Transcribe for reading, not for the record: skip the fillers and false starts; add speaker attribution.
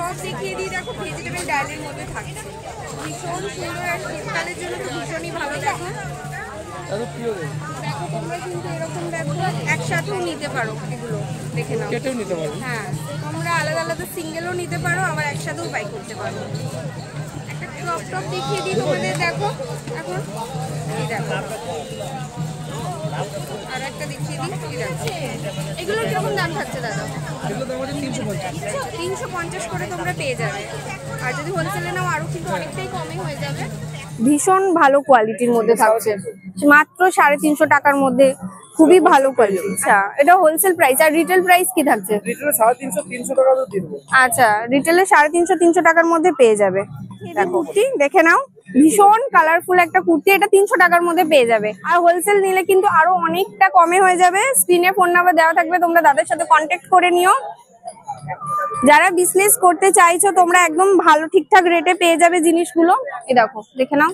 Speaker 1: Top দেখিয়ে দিই, দেখো ভেজিটেবল ডালের মধ্যে থাকছে, ভীষণ সুন্দর আর শীতকালের জন্য তো ভীষণই ভালো। দেখো দেখো তোমরা কিন্তু এরকম দেখো একসাথেও নিতে পারো, এগুলো দেখে নাও,
Speaker 2: কেটেও নিতে পারো।
Speaker 1: হ্যাঁ তোমরা আলাদা আলাদা সিঙ্গেলও নিতে পারো, আবার একসাথেও বাই করতে পারো। একটা ক্রপ টপ দেখিয়ে দিই তোমাদের, দেখো এখন এই দেখো আর একটা দেখিয়ে দিই, এই দেখো এগুলোর কিরকম দাম থাকছে দাদা?
Speaker 2: এগুলো দাম আছে 350।
Speaker 1: 350 করে তোমরা পেয়ে যাবে, আর যদি হোলসেলে নাও আরো কিন্তু অনেকটাই কমে হয়ে যাবে। ভীষণ ভালো কোয়ালিটির মধ্যে থাকছে, মাত্র 350 টাকার মধ্যে, খুবই ভালো কোয়ালিটি। আচ্ছা এটা হোলসেল প্রাইস, আর রিটেল প্রাইস কি থাকছে?
Speaker 2: রিটেলে 350 300 টাকা তো দিয়ে দেবো।
Speaker 1: আচ্ছা রিটেলে 350 300 টাকার মধ্যে পেয়ে যাবে। কুর্তি দেখে নাও, ভীষণ কালারফুল একটা কুর্তি, এটা 300 টাকার মধ্যে পেয়ে যাবে। আর হোলসেল নিলে কিন্তু আরো অনেকটা কমে হয়ে যাবে। স্ক্রিনে ফোন নাম্বার দেওয়া থাকবে, তোমরা তাদের সাথে কন্ট্যাক্ট করে নিও। যারা বিজনেস করতে চাইছো তোমরা একদম ভালো ঠিকঠাক রেটে পেয়ে যাবে জিনিসগুলো। এই দেখো দেখে নাও।